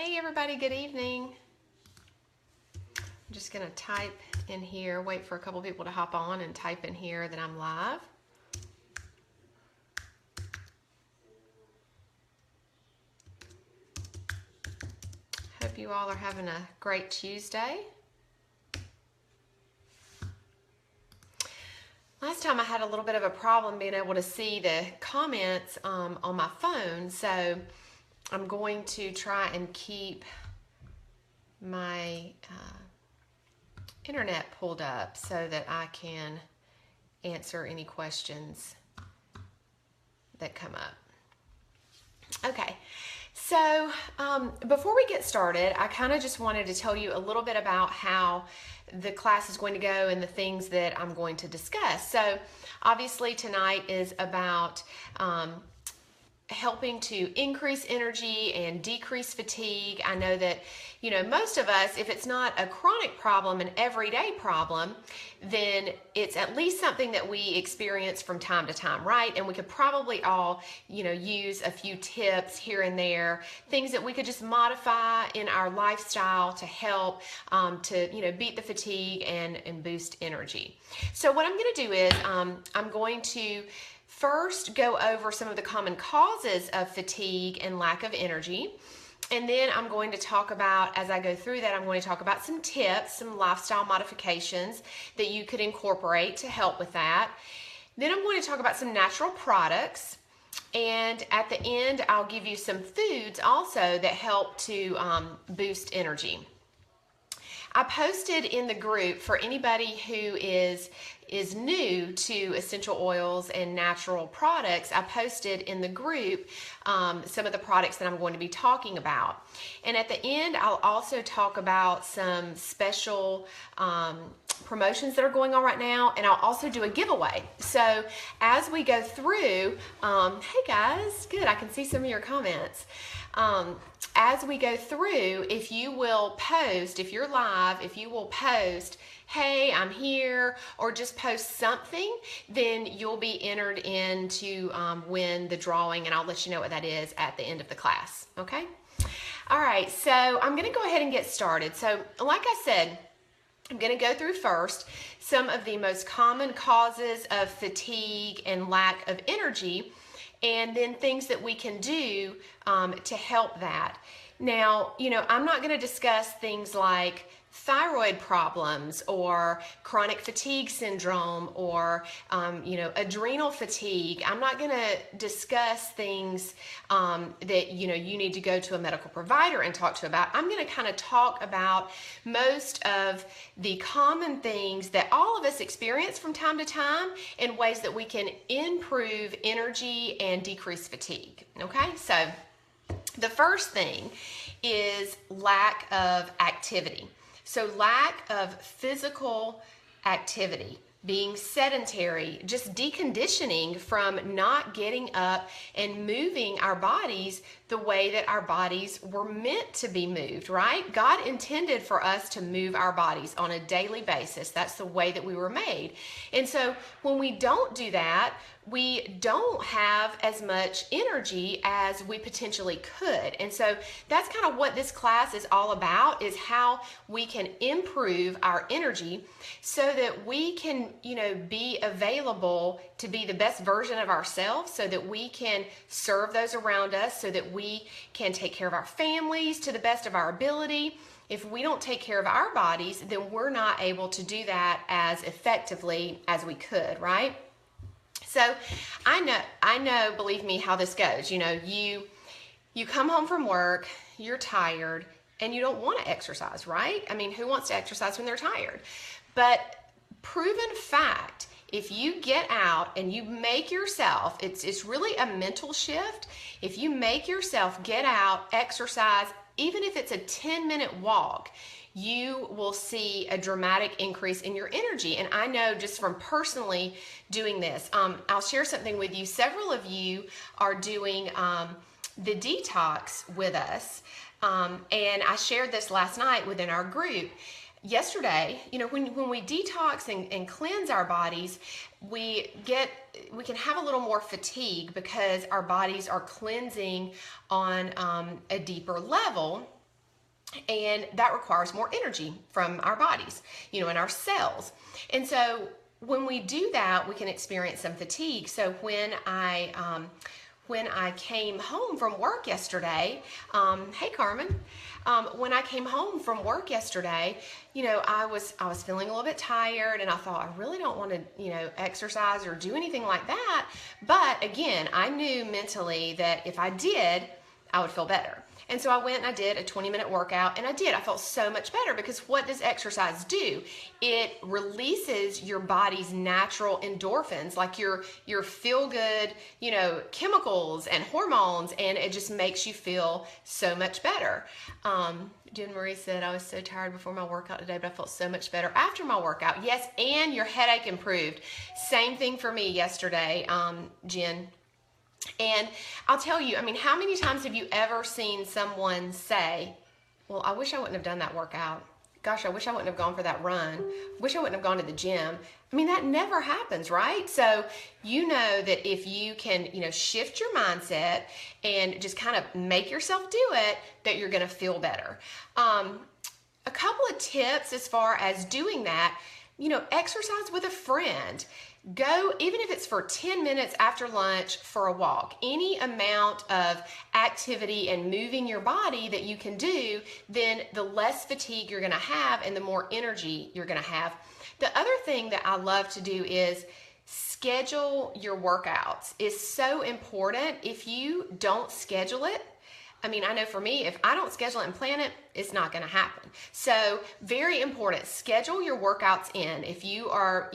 Hey everybody, good evening. I'm just gonna type in here, wait for a couple people to hop on and type in here that I'm live. Hope you all are having a great Tuesday. Last time I had a little bit of a problem being able to see the comments on my phone, so I'm going to try and keep my internet pulled up so that I can answer any questions that come up. Okay, so before we get started, I kind of just wanted to tell you a little bit about how the class is going to go and the things that I'm going to discuss. So obviously tonight is about helping to increase energy and decrease fatigue. I know that, most of us, if it's not a chronic problem, an everyday problem, then it's at least something that we experience from time to time, right? And we could probably all, use a few tips here and there, things that we could just modify in our lifestyle to help to, beat the fatigue and boost energy. So what I'm going to do is I'm going to first go over some of the common causes of fatigue and lack of energy. And then I'm going to talk about, as I go through that, I'm going to talk about some tips, some lifestyle modifications that you could incorporate to help with that. Then I'm going to talk about some natural products. And at the end, I'll give you some foods also that help to boost energy. I posted in the group for anybody who is new to essential oils and natural products. I posted in the group some of the products that I'm going to be talking about. And at the end, I'll also talk about some special promotions that are going on right now, and I'll also do a giveaway. So as we go through, hey guys, good, I can see some of your comments. As we go through, if you will post, if you're live, if you will post, hey, I'm here, or just post something, then you'll be entered in to win the drawing, and I'll let you know what that is at the end of the class, okay? All right, so I'm gonna go ahead and get started. So like I said, I'm going to go through first some of the most common causes of fatigue and lack of energy, and then things that we can do to help that. Now, I'm not going to discuss things like thyroid problems or chronic fatigue syndrome or adrenal fatigue. I'm not going to discuss things that you need to go to a medical provider and talk to about. I'm going to kind of talk about most of the common things that all of us experience from time to time in ways that we can improve energy and decrease fatigue. Okay, so the first thing is lack of activity. So lack of physical activity, being sedentary, just deconditioning from not getting up and moving our bodies the way that our bodies were meant to be moved, right? God intended for us to move our bodies on a daily basis. That's the way that we were made. And so when we don't do that, we don't have as much energy as we potentially could. And so that's kind of what this class is all about, is how we can improve our energy so that we can, be available to be the best version of ourselves, so that we can serve those around us, so that we can take care of our families to the best of our ability. If we don't take care of our bodies, then we're not able to do that as effectively as we could, right? So I know, believe me, how this goes. You come home from work, you're tired, and you don't want to exercise, right? I mean, who wants to exercise when they're tired? But proven fact, if you get out and you make yourself, it's really a mental shift. If you make yourself get out, exercise, even if it's a 10-minute walk, you will see a dramatic increase in your energy. And I know just from personally doing this, I'll share something with you. Several of you are doing the detox with us. And I shared this last night within our group. Yesterday, when we detox and cleanse our bodies, we can have a little more fatigue because our bodies are cleansing on a deeper level. And that requires more energy from our bodies, and our cells. And so when we do that, we can experience some fatigue. So when I came home from work yesterday, hey Carmen, when I came home from work yesterday, I was feeling a little bit tired, and I thought I really don't want to, exercise or do anything like that. But again, I knew mentally that if I did, I would feel better. And so I went and I did a 20-minute workout, and I felt so much better, because what does exercise do? It releases your body's natural endorphins, like your feel-good, chemicals and hormones, and it just makes you feel so much better. Jen Marie said, I was so tired before my workout today, but I felt so much better after my workout. Yes, and your headache improved. Same thing for me yesterday, Jen. And I'll tell you, how many times have you ever seen someone say, well, I wish I wouldn't have done that workout. Gosh, I wish I wouldn't have gone for that run. Wish I wouldn't have gone to the gym. That never happens, right? So that if you can, shift your mindset and just kind of make yourself do it, that you're going to feel better. A couple of tips as far as doing that, exercise with a friend. Go, even if it's for 10 minutes after lunch, for a walk. Any amount of activity and moving your body that you can do, then the less fatigue you're going to have and the more energy you're going to have. The other thing that I love to do is schedule your workouts. Is so important. If you don't schedule it, I know for me, if I don't schedule it and plan it, it's not going to happen. So very important. Schedule your workouts in. If you are,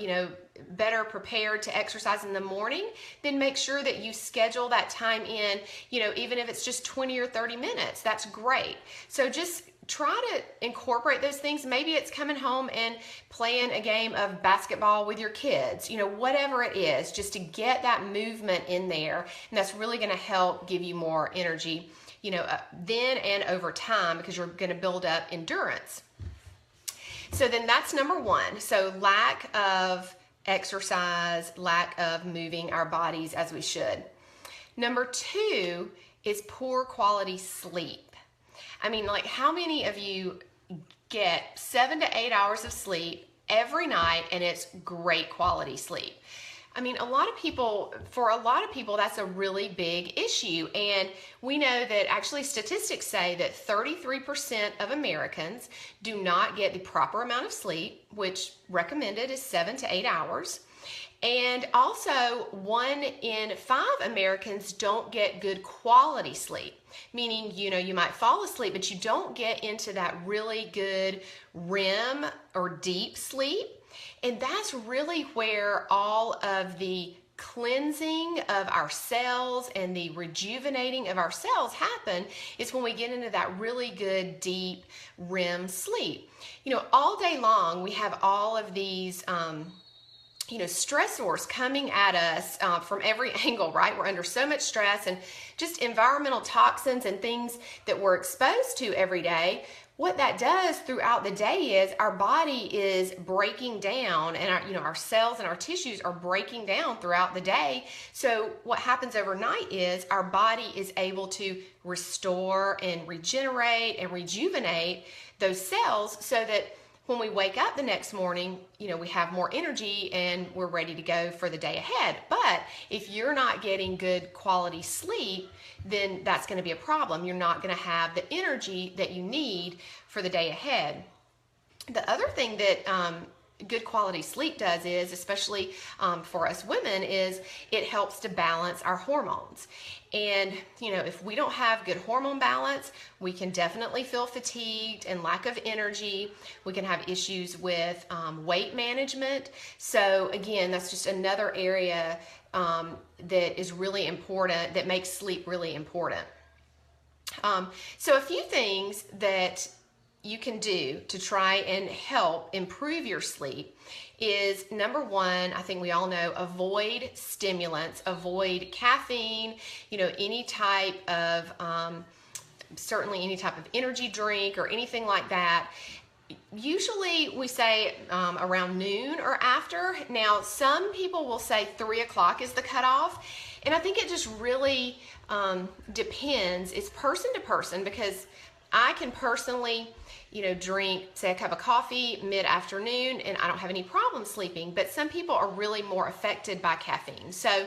better prepared to exercise in the morning, then make sure that you schedule that time in, even if it's just 20 or 30 minutes, that's great. So just try to incorporate those things. Maybe it's coming home and playing a game of basketball with your kids, whatever it is, just to get that movement in there. And that's really going to help give you more energy, then and over time, because you're going to build up endurance. So then that's number one. So lack of exercise, lack of moving our bodies as we should. Number two is poor quality sleep. How many of you get 7 to 8 hours of sleep every night, and it's great quality sleep? For a lot of people, that's a really big issue. And we know that actually statistics say that 33% of Americans do not get the proper amount of sleep, which recommended is 7 to 8 hours. And also 1 in 5 Americans don't get good quality sleep, meaning, you might fall asleep, but you don't get into that really good REM or deep sleep. And that's really where all of the cleansing of our cells and the rejuvenating of our cells happen, is when we get into that really good deep REM sleep. All day long we have all of these stressors coming at us from every angle, right? We're under so much stress, and just environmental toxins and things that we're exposed to every day. What that does throughout the day is our body is breaking down, and our cells and our tissues are breaking down throughout the day. So what happens overnight is our body is able to restore and regenerate and rejuvenate those cells, so that when we wake up the next morning, we have more energy and we're ready to go for the day ahead. But if you're not getting good quality sleep, then that's going to be a problem. You're not going to have the energy that you need for the day ahead. The other thing that good quality sleep does is, especially for us women, is it helps to balance our hormones. And, if we don't have good hormone balance, we can definitely feel fatigued and lack of energy. We can have issues with weight management. So again, that's just another area that is really important, that makes sleep really important. So a few things that you can do to try and help improve your sleep is, number one, I think we all know, avoid stimulants, avoid caffeine, any type of, certainly any type of energy drink or anything like that. Usually we say around noon or after. Now, some people will say 3 o'clock is the cutoff, and I think it just really depends. It's person to person, because I can personally, drink, say, a cup of coffee mid-afternoon, and I don't have any problem sleeping. But some people are really more affected by caffeine. So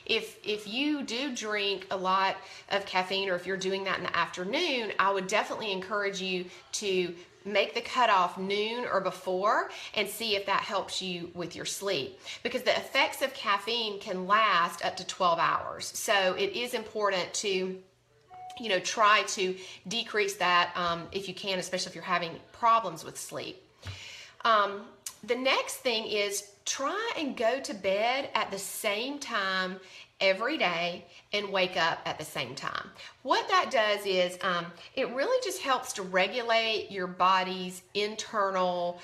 if you do drink a lot of caffeine, or if you're doing that in the afternoon, I would definitely encourage you to make the cutoff noon or before and see if that helps you with your sleep, because the effects of caffeine can last up to 12 hours. So it is important to try to decrease that if you can, especially if you're having problems with sleep. The next thing is try and go to bed at the same time every day and wake up at the same time. What that does is it really just helps to regulate your body's internal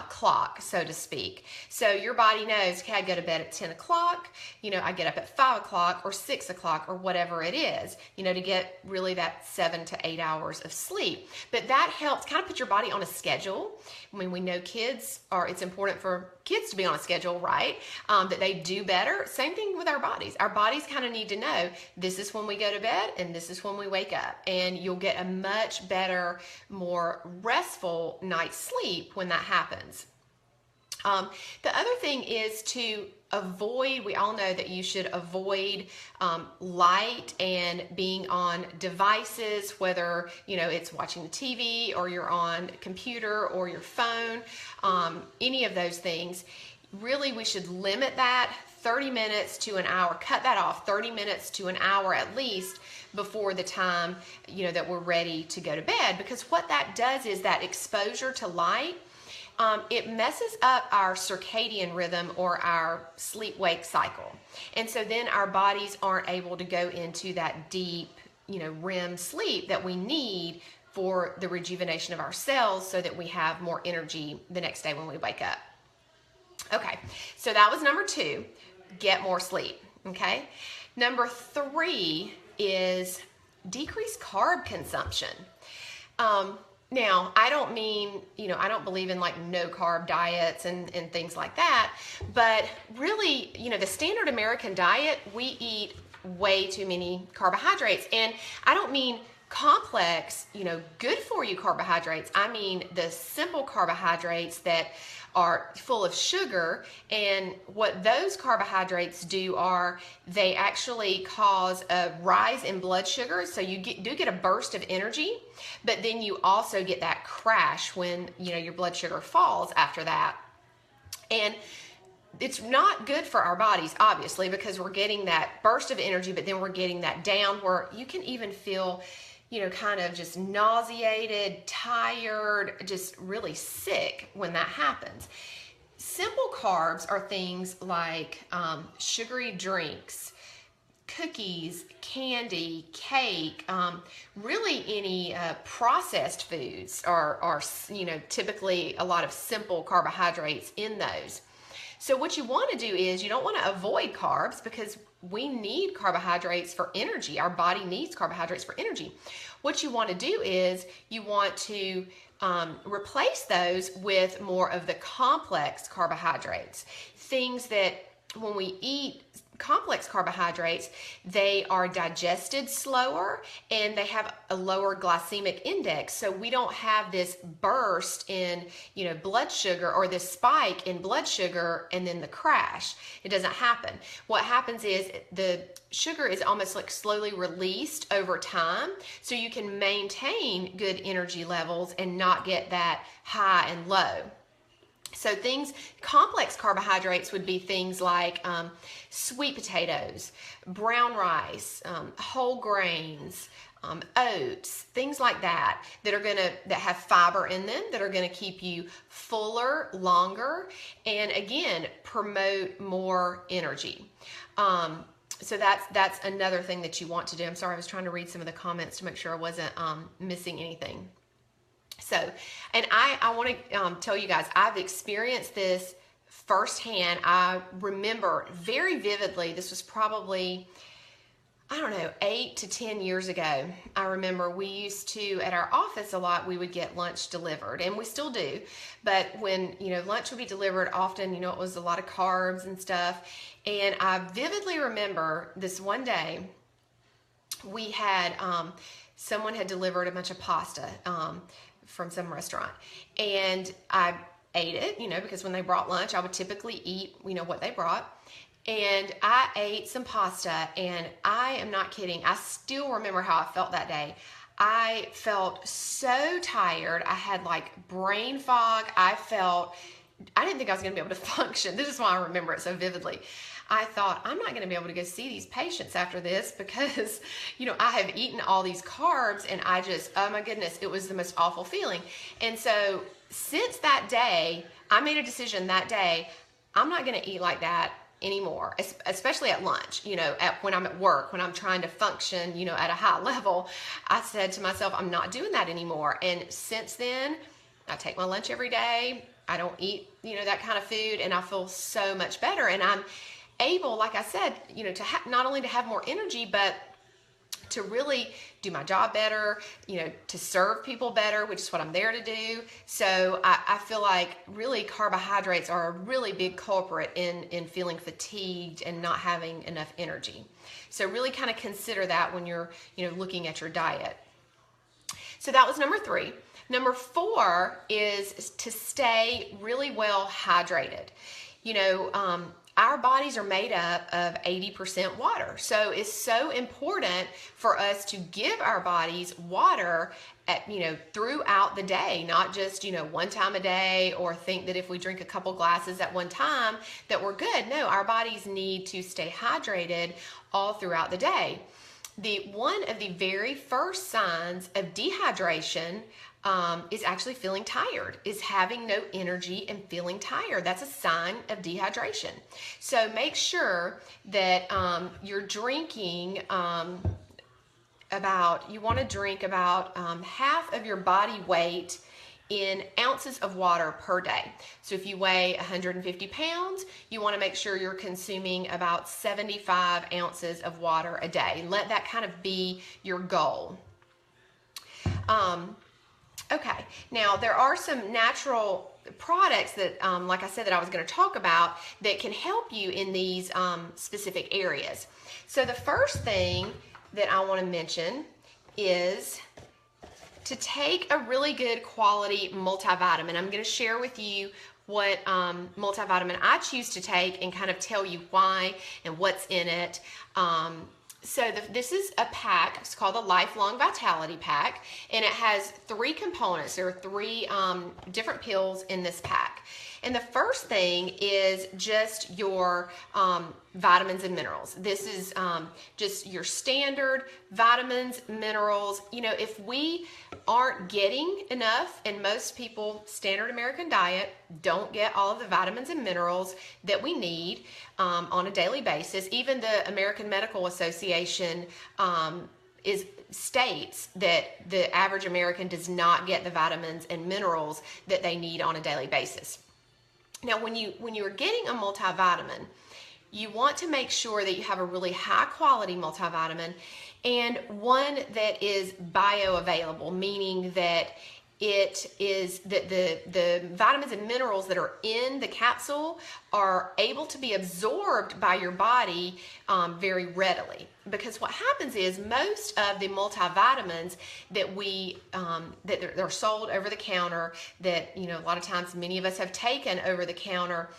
clock, so to speak. So your body knows, okay, I go to bed at 10 o'clock, I get up at 5 o'clock or 6 o'clock or whatever it is, to get really that 7 to 8 hours of sleep. But that helps kind of put your body on a schedule. I mean, we know it's important for kids to be on a schedule, right? That they do better. Same thing with our bodies. Our bodies kind of need to know this is when we go to bed and this is when we wake up, and you'll get a much better, more restful night's sleep when that happens. The other thing is to avoid, we all know that you should avoid light and being on devices, whether it's watching the TV or you're on a computer or your phone, any of those things. Really, we should limit that 30 minutes to an hour, cut that off 30 minutes to an hour at least before the time that we're ready to go to bed, because what that does is that exposure to light, it messes up our circadian rhythm or our sleep-wake cycle. And so then our bodies aren't able to go into that deep, REM sleep that we need for the rejuvenation of our cells so that we have more energy the next day when we wake up. Okay, so that was number 2, get more sleep, okay? Number 3 is decrease carb consumption. Now, I don't mean, I don't believe in like no carb diets and things like that, but really, the standard American diet, we eat way too many carbohydrates. And I don't mean complex, good for you carbohydrates. I mean the simple carbohydrates that are full of sugar, and what those carbohydrates do are they actually cause a rise in blood sugar, so you do get a burst of energy, but then you also get that crash when your blood sugar falls after that. And it's not good for our bodies, obviously, because we're getting that burst of energy, but then we're getting that down where you can even feel kind of just nauseated, tired, just really sick when that happens. Simple carbs are things like sugary drinks, cookies, candy, cake, really any processed foods are typically a lot of simple carbohydrates in those. So what you want to do is you don't want to avoid carbs, because we need carbohydrates for energy. Our body needs carbohydrates for energy. What you want to do is you want to replace those with more of the complex carbohydrates. Things that when we eat complex carbohydrates, they are digested slower and they have a lower glycemic index. So we don't have this burst in, blood sugar, or this spike in blood sugar and then the crash. It doesn't happen. What happens is the sugar is almost like slowly released over time, so you can maintain good energy levels and not get that high and low. So complex carbohydrates would be things like sweet potatoes, brown rice, whole grains, oats, things like that that have fiber in them, that are gonna keep you fuller longer, and again promote more energy. So that's another thing that you want to do. I'm sorry, I was trying to read some of the comments to make sure I wasn't missing anything. So, and I want to tell you guys, I've experienced this firsthand. I remember very vividly, this was probably, 8 to 10 years ago. I remember we used to, at our office a lot, we would get lunch delivered, and we still do. But when, lunch would be delivered, often, it was a lot of carbs and stuff. And I vividly remember this one day, we had someone had delivered a bunch of pasta from some restaurant, and I ate it, because when they brought lunch, I would typically eat, what they brought. And I ate some pasta, and I am not kidding. I still remember how I felt that day. I felt so tired. I had like brain fog. I didn't think I was going to be able to function. This is why I remember it so vividly. I thought, I'm not going to be able to go see these patients after this because, I have eaten all these carbs, and I just, oh my goodness, it was the most awful feeling. And so since that day, I made a decision that day, I'm not going to eat like that anymore, especially at lunch, when I'm at work, when I'm trying to function, at a high level. I said to myself, I'm not doing that anymore. And since then, I take my lunch every day. I don't eat, that kind of food, and I feel so much better. And I'm able, like I said, to not only to have more energy, but to really do my job better, to serve people better, which is what I'm there to do. So I feel like really carbohydrates are a really big culprit in feeling fatigued and not having enough energy. So really kind of consider that when you're, looking at your diet. So that was number 3. Number 4 is to stay really well hydrated. Our bodies are made up of 80% water. So it's so important for us to give our bodies water throughout the day, not just, one time a day, or think that if we drink a couple glasses at one time that we're good. No, our bodies need to stay hydrated all throughout the day. One of the very first signs of dehydration is actually feeling tired, is having no energy and feeling tired. That's a sign of dehydration. So make sure that you're drinking you want to drink about half of your body weight in ounces of water per day. So if you weigh 150 pounds, you want to make sure you're consuming about 75 ounces of water a day. Let that kind of be your goal. Okay, now there are some natural products that, like I said, that I was going to talk about that can help you in these specific areas. So the first thing that I want to mention is to take a really good quality multivitamin. I'm going to share with you what multivitamin I choose to take and kind of tell you why and what's in it. So this is a pack. It's called the Lifelong Vitality Pack, and it has 3 components. There are 3 different pills in this pack. And the first thing is just your vitamins and minerals. This is just your standard vitamins, minerals. If we aren't getting enough, and most people, standard American diet, don't get all of the vitamins and minerals that we need on a daily basis. Even the American Medical Association states that the average American does not get the vitamins and minerals that they need on a daily basis. Now, when you are getting a multivitamin, you want to make sure that you have a really high quality multivitamin and one that is bioavailable, meaning that it is that the vitamins and minerals that are in the capsule are able to be absorbed by your body very readily. Because what happens is most of the multivitamins that that they're sold over the counter, that a lot of times many of us have taken over the counter,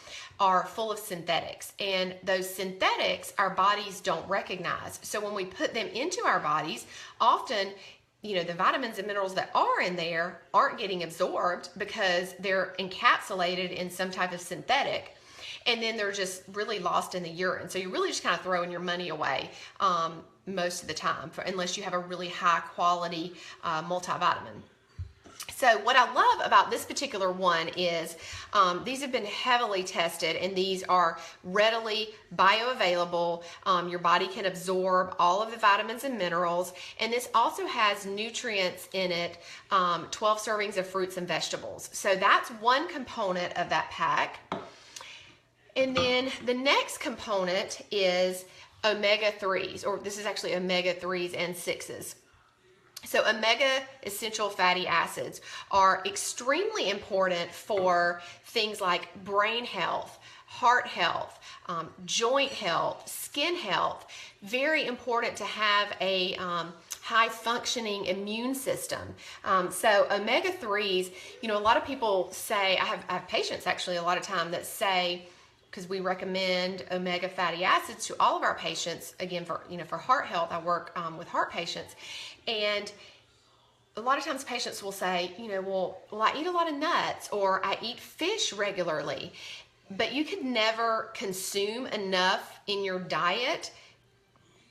are full of synthetics, and those synthetics our bodies don't recognize. So when we put them into our bodies, often the vitamins and minerals that are in there aren't getting absorbed because they're encapsulated in some type of synthetic, and then they're just really lost in the urine. So you're really just kind of throwing your money away most of the time, unless you have a really high quality multivitamin. So what I love about this particular one is these have been heavily tested, and these are readily bioavailable. Your body can absorb all of the vitamins and minerals, and this also has nutrients in it, 12 servings of fruits and vegetables. So that's one component of that pack. And then the next component is omega-3s, or this is actually omega-3s and 6s. So omega essential fatty acids are extremely important for things like brain health, heart health, joint health, skin health. Very important to have a high functioning immune system. So omega-3s, you know, a lot of people say, I have patients actually a lot of time that say, because we recommend omega fatty acids to all of our patients, again, for heart health. I work with heart patients, and a lot of times patients will say, well, I eat a lot of nuts, or I eat fish regularly, but you could never consume enough in your diet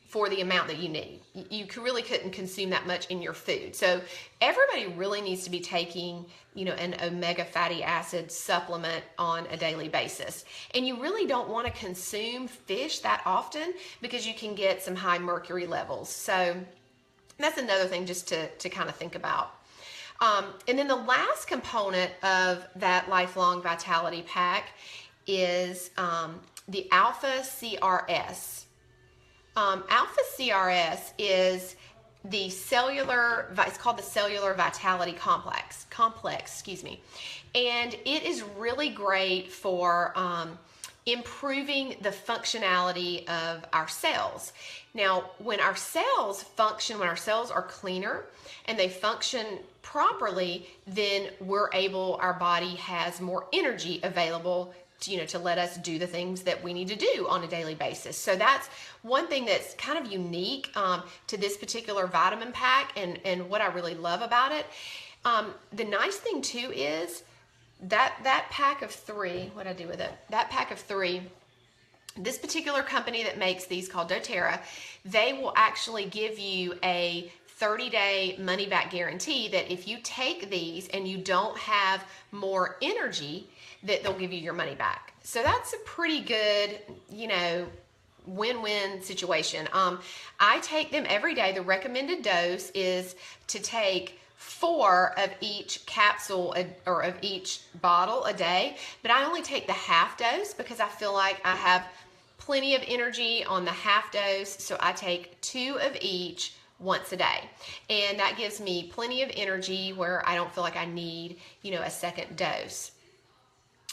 for the amount that you need. You really couldn't consume that much in your food. So everybody really needs to be taking, an omega fatty acid supplement on a daily basis. And you really don't want to consume fish that often because you can get some high mercury levels. So that's another thing just to kind of think about. And then the last component of that Lifelong Vitality Pack is the Alpha CRS. Alpha CRS is the it's called the Cellular Vitality Complex, and it is really great for improving the functionality of our cells. Now, when our cells are cleaner and they function properly, then our body has more energy available to let us do the things that we need to do on a daily basis. So that's one thing that's kind of unique to this particular vitamin pack, and what I really love about it. The nice thing too is that pack of 3, what'd I do with it? That pack of 3, this particular company that makes these, called doTERRA, they will actually give you a 30-day money-back guarantee that if you take these and you don't have more energy, that they'll give you your money back. So that's a pretty good, win-win situation. I take them every day. The recommended dose is to take 4 of each capsule or of each bottle a day, but I only take the half dose because I feel like I have plenty of energy on the half dose, so I take 2 of each once a day, and that gives me plenty of energy where I don't feel like I need a second dose.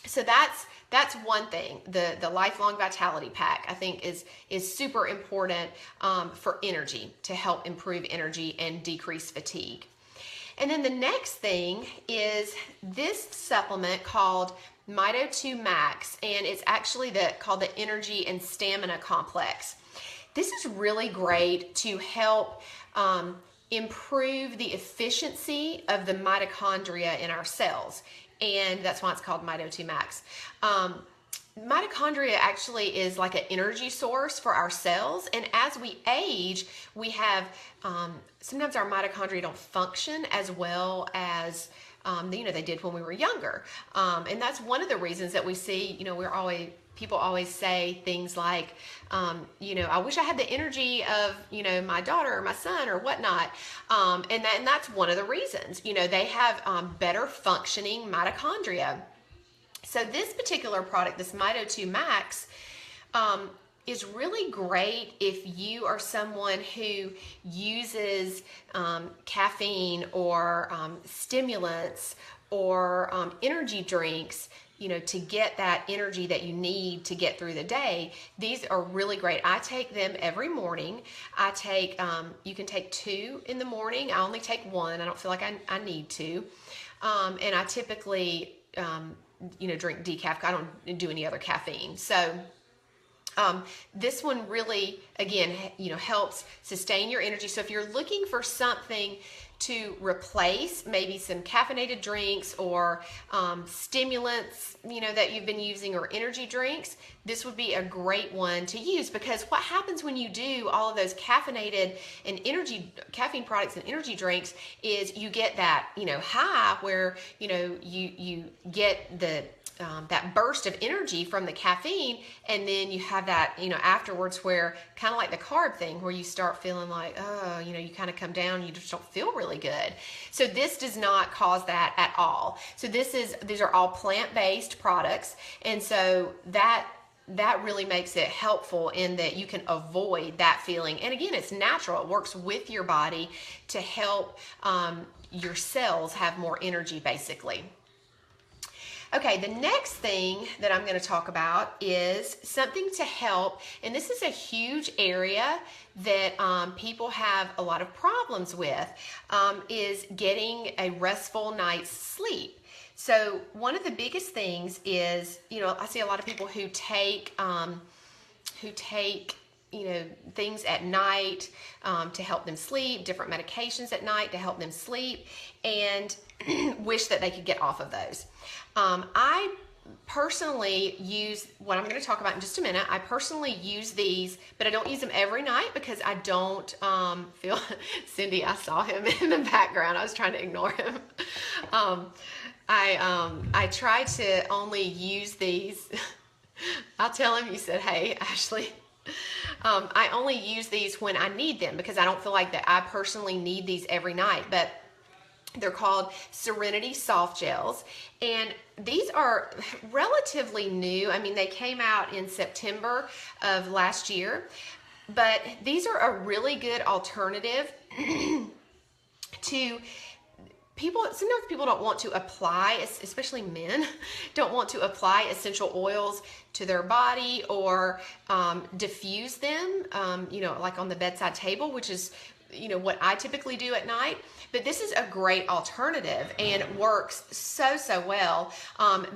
So that's one thing. The Lifelong Vitality Pack, I think, is super important for energy, to help improve energy and decrease fatigue. And then the next thing is this supplement called Mito 2 Max, and it's actually called the Energy and Stamina Complex. This is really great to help improve the efficiency of the mitochondria in our cells, and that's why it's called Mito 2 Max. Mitochondria actually is like an energy source for our cells, and as we age, we have sometimes our mitochondria don't function as well as they did when we were younger, and that's one of the reasons that we see people always say things like, I wish I had the energy of, my daughter or my son or whatnot. And that's one of the reasons, they have better functioning mitochondria. So this particular product, this Mito 2 Max, is really great if you are someone who uses caffeine or stimulants or energy drinks, to get that energy that you need to get through the day. These are really great. I take them every morning. I take, you can take 2 in the morning. I only take 1. I don't feel like I need to. And I typically, drink decaf. I don't do any other caffeine. So this one really, again, helps sustain your energy. So if you're looking for something to replace maybe some caffeinated drinks or stimulants, that you've been using, or energy drinks, this would be a great one to use, because what happens when you do all of those caffeinated and caffeine products and energy drinks is you get that, high where, you get that burst of energy from the caffeine, and then you have that, afterwards, where kind of like the carb thing, where you start feeling like, you kind of come down and you just don't feel really good. So this does not cause that at all. So these are all plant-based products, and so that really makes it helpful in that you can avoid that feeling. And again, it's natural. It works with your body to help your cells have more energy, basically. Okay, the next thing that I'm going to talk about is something to help, and this is a huge area that people have a lot of problems with, is getting a restful night's sleep. So one of the biggest things is, I see a lot of people who take things at night to help them sleep, different medications at night to help them sleep, and wish that they could get off of those. I personally use what I'm going to talk about in just a minute. I personally use these, but I don't use them every night because I don't feel. Cindy, I saw him in the background. I was trying to ignore him. I try to only use these. I'll tell him. You said, "Hey, Ashley." I only use these when I need them because I don't feel like that I personally need these every night, but they're called Serenity Soft Gels, and these are relatively new. I mean, they came out in September of last year, but these are a really good alternative to people. Sometimes people don't want to apply, especially men, don't want to apply essential oils to their body or diffuse them, like on the bedside table, which is what I typically do at night. But this is a great alternative and it works so well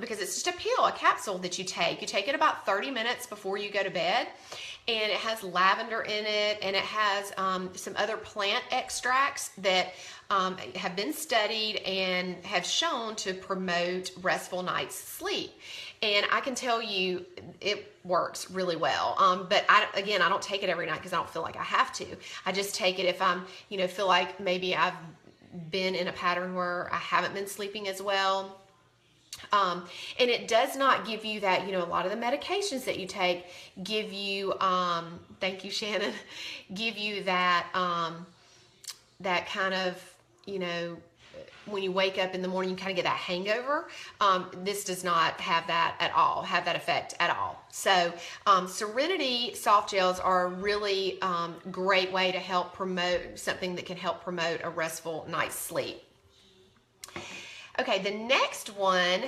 because it's just a pill, a capsule that you take. You take it about 30 minutes before you go to bed, and it has lavender in it, and it has some other plant extracts that have been studied and have shown to promote restful night's sleep. And I can tell you it works really well. But I don't take it every night because I don't feel like I have to. I just take it if I'm, feel like maybe I've been in a pattern where I haven't been sleeping as well. And it does not give you that, a lot of the medications that you take give you, thank you, Shannon, give you that, that kind of, when you wake up in the morning, you kind of get that hangover. This does not have that at all, have that effect at all. So Serenity Soft Gels are a really great way to help promote something that can help promote a restful night's sleep. Okay, the next one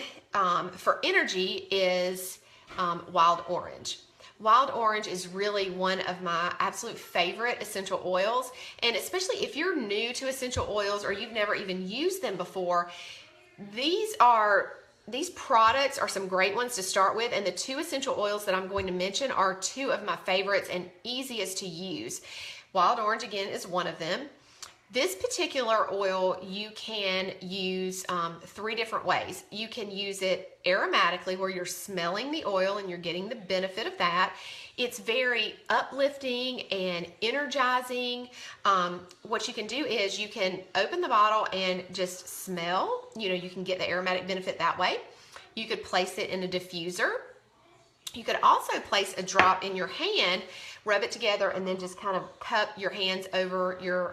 for energy is Wild Orange. Wild Orange is really one of my absolute favorite essential oils, and especially if you're new to essential oils or you've never even used them before, these products are some great ones to start with, and the two essential oils that I'm going to mention are two of my favorites and easiest to use. Wild Orange, again, is one of them. This particular oil you can use three different ways. You can use it aromatically, where you're smelling the oil and you're getting the benefit of that. It's very uplifting and energizing. What you can do is you can open the bottle and just smell. You can get the aromatic benefit that way. You could place it in a diffuser. You could also place a drop in your hand, rub it together, and then just kind of cup your hands over your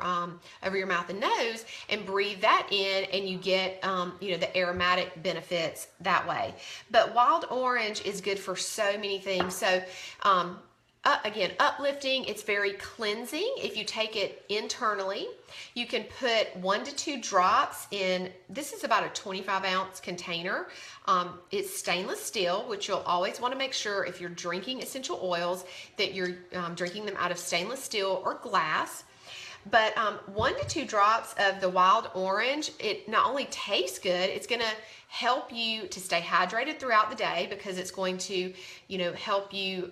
mouth and nose and breathe that in, and you get the aromatic benefits that way. But Wild Orange is good for so many things. So again, uplifting, it's very cleansing. If you take it internally, you can put 1 to 2 drops in. This is about a 25-ounce container. It's stainless steel, which you'll always want to make sure if you're drinking essential oils that you're drinking them out of stainless steel or glass. But 1 to 2 drops of the Wild Orange, it not only tastes good, it's going to help you to stay hydrated throughout the day, because it's going to, help you,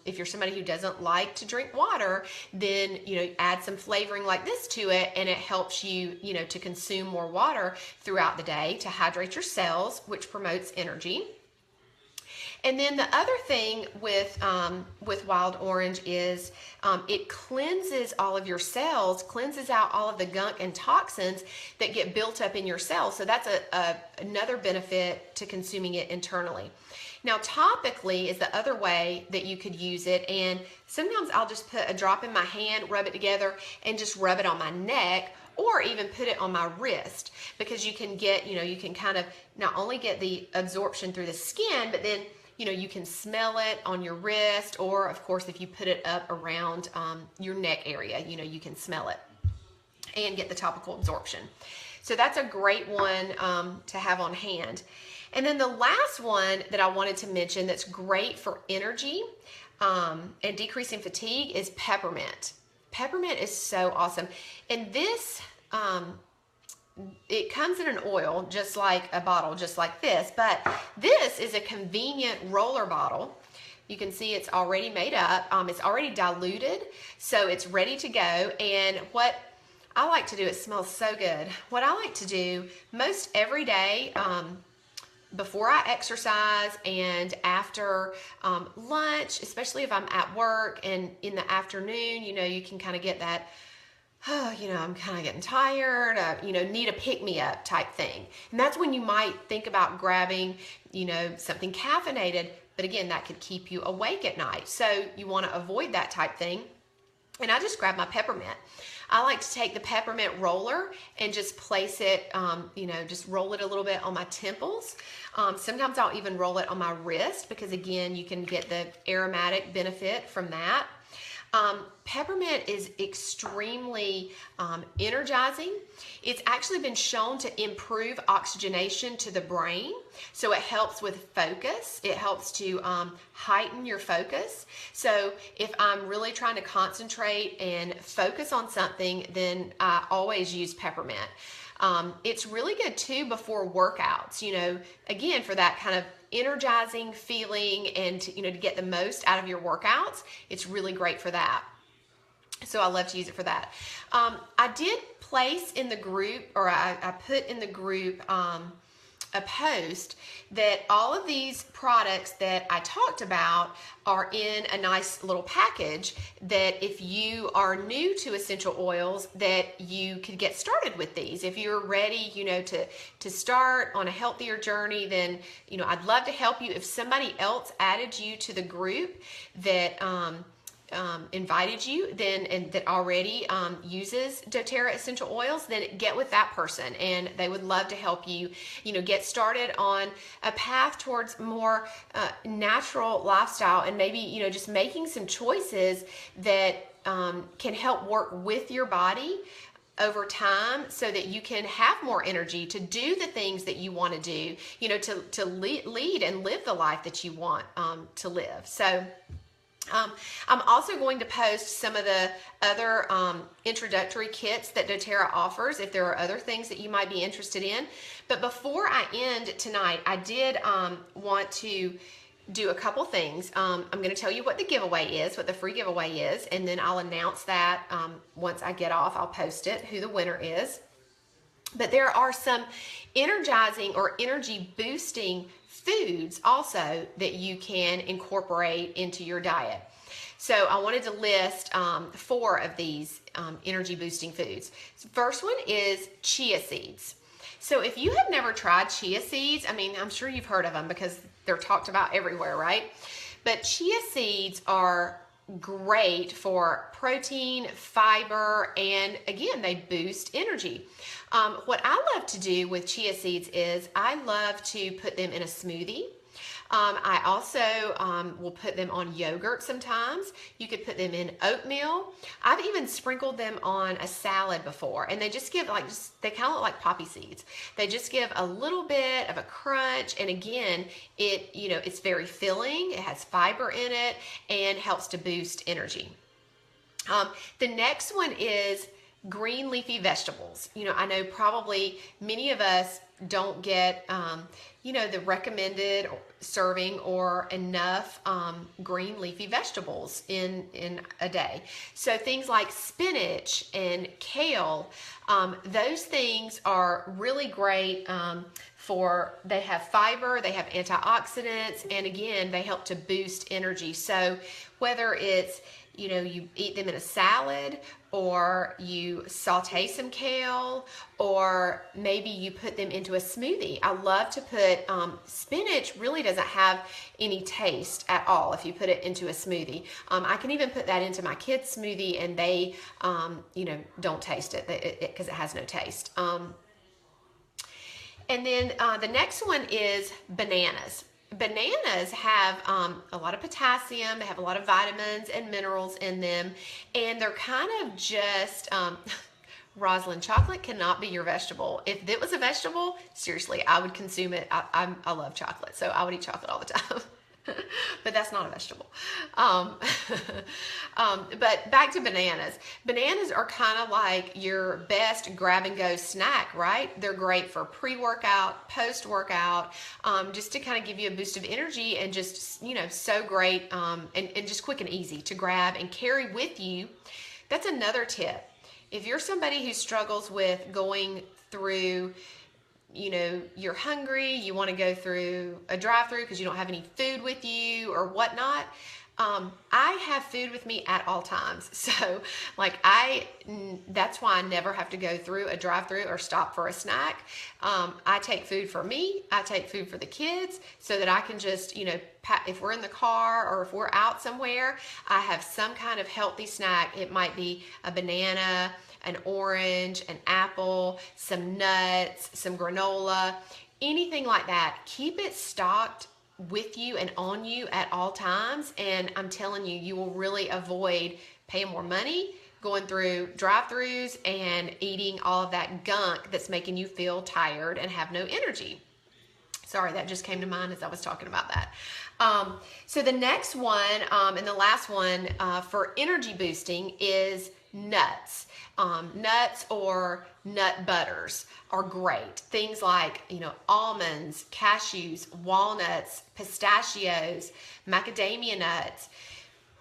if you're somebody who doesn't like to drink water, then, add some flavoring like this to it, and it helps you, to consume more water throughout the day to hydrate your cells, which promotes energy. And then the other thing with Wild Orange is it cleanses all of your cells, cleanses out all of the gunk and toxins that get built up in your cells. So that's another benefit to consuming it internally. Now, topically is the other way that you could use it, and sometimes I'll just put a drop in my hand, rub it together, and just rub it on my neck, or even put it on my wrist, because you can get, you can kind of not only get the absorption through the skin, but then you can smell it on your wrist, or of course if you put it up around your neck area, you can smell it. and get the topical absorption. So that's a great one to have on hand. And then the last one that I wanted to mention that's great for energy and decreasing fatigue is peppermint. Peppermint is so awesome. And this, it comes in an oil, just like a bottle, just like this, but this is a convenient roller bottle. You can see it's already made up. It's already diluted, so it's ready to go. And what I like to do, it smells so good. What I like to do most every day, before I exercise and after lunch, especially if I'm at work and in the afternoon, you know, you can kind of get that, oh, you know, I'm kind of getting tired, you know, need a pick-me-up type thing. And that's when you might think about grabbing, you know, something caffeinated, but again, that could keep you awake at night. So you want to avoid that type thing. And I just grab my peppermint. I like to take the peppermint roller and just place it, you know, just roll it a little bit on my temples. Sometimes I'll even roll it on my wrist because, again, you can get the aromatic benefit from that. Peppermint is extremely energizing. It's actually been shown to improve oxygenation to the brain, so it helps with focus. It helps to heighten your focus. So if I'm really trying to concentrate and focus on something, then I always use peppermint. It's really good too before workouts, you know, again, for that kind of energizing feeling and, you know, to get the most out of your workouts. It's really great for that. So I love to use it for that. I did place in the group, or I put in the group a post that all of these products that I talked about are in a nice little package that if you are new to essential oils, that you could get started with these. If you're ready, you know, to start on a healthier journey, then, you know, I'd love to help you. If somebody else added you to the group that invited you then and that already uses doTERRA essential oils, then get with that person and they would love to help you, you know, get started on a path towards more natural lifestyle and maybe, you know, just making some choices that can help work with your body over time so that you can have more energy to do the things that you want to do, you know, to lead and live the life that you want to live. So I'm also going to post some of the other introductory kits that doTERRA offers if there are other things that you might be interested in. But before I end tonight, I did want to do a couple things. I'm going to tell you what the giveaway is, what the free giveaway is, and then I'll announce that once I get off. I'll post it, who the winner is. But there are some energizing or energy boosting foods also that you can incorporate into your diet. So I wanted to list 4 of these energy boosting foods. First one is chia seeds. So if you have never tried chia seeds, I mean, I'm sure you've heard of them because they're talked about everywhere, right? But chia seeds are great for protein, fiber, and again, they boost energy. What I love to do with chia seeds is I love to put them in a smoothie. I also will put them on yogurt sometimes. You could put them in oatmeal. I've even sprinkled them on a salad before, and they just give they kind of look like poppy seeds. They just give a little bit of a crunch, and again, it's very filling. It has fiber in it and helps to boost energy. The next one is green leafy vegetables. You know, I know probably many of us don't get, the recommended serving or enough green leafy vegetables in a day. So things like spinach and kale, those things are really great they have fiber, they have antioxidants, and again, they help to boost energy. So whether it's, you eat them in a salad, or you saute some kale, or maybe you put them into a smoothie. I love to put, spinach really doesn't have any taste at all if you put it into a smoothie. I can even put that into my kids' smoothie and they, don't taste it because it has no taste. And then the next one is bananas. Bananas have a lot of potassium, they have a lot of vitamins and minerals in them, and they're kind of just Rosalind, chocolate cannot be your vegetable. If it was a vegetable, seriously, I would consume it. I love chocolate, so I would eat chocolate all the time. But that's not a vegetable. Um, but back to bananas. Bananas are kind of like your best grab and go snack, right? They're great for pre-workout, post-workout, just to kind of give you a boost of energy, and just, so great, and just quick and easy to grab and carry with you. That's another tip. If you're somebody who struggles with going through, you're hungry, you want to go through a drive-through because you don't have any food with you or whatnot, I have food with me at all times. So that's why I never have to go through a drive-through or stop for a snack. I take food for me, I take food for the kids, so that I can just, if we're in the car or if we're out somewhere, I have some kind of healthy snack. It might be a banana, an orange, an apple, some nuts, some granola, anything like that. Keep it stocked with you and on you at all times, and I'm telling you, you will really avoid paying more money, going through drive-thrus, and eating all of that gunk that's making you feel tired and have no energy. Sorry, that just came to mind as I was talking about that. So the next one, and the last one for energy boosting is nuts. Nuts or nut butters are great. Things like, almonds, cashews, walnuts, pistachios, macadamia nuts.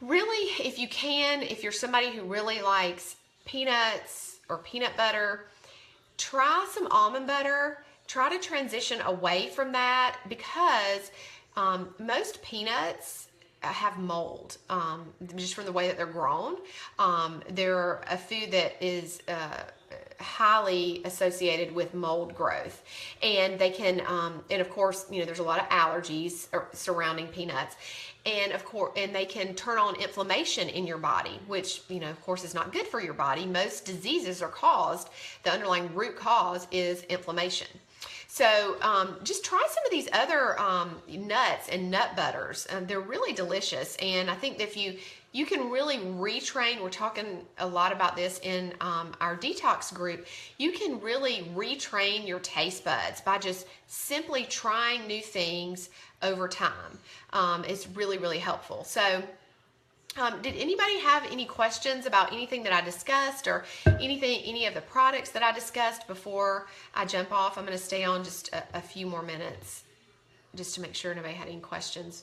Really, if you can, if you're somebody who really likes peanuts or peanut butter, try some almond butter. Try to transition away from that, because most peanuts have mold, just from the way that they're grown. They're a food that is highly associated with mold growth, and they can, and of course, there's a lot of allergies surrounding peanuts, and of course, and they can turn on inflammation in your body, which, of course, is not good for your body. Most diseases are caused, the underlying root cause is inflammation. So just try some of these other nuts and nut butters. They're really delicious. And I think that if you can really retrain, we're talking a lot about this in our detox group, you can really retrain your taste buds by just simply trying new things over time. It's really, really helpful. So did anybody have any questions about anything that I discussed, or any of the products that I discussed before I jump off? I'm going to stay on just a few more minutes just to make sure nobody had any questions.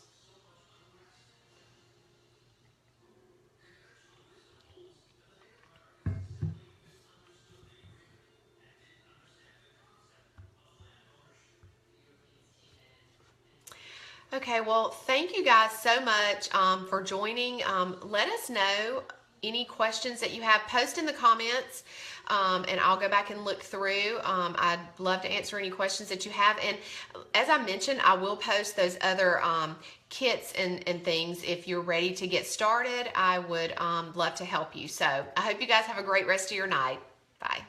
Okay, well, thank you guys so much for joining. Let us know any questions that you have. Post in the comments, and I'll go back and look through. I'd love to answer any questions that you have. And as I mentioned, I will post those other kits and things. If you're ready to get started, I would love to help you. So I hope you guys have a great rest of your night. Bye.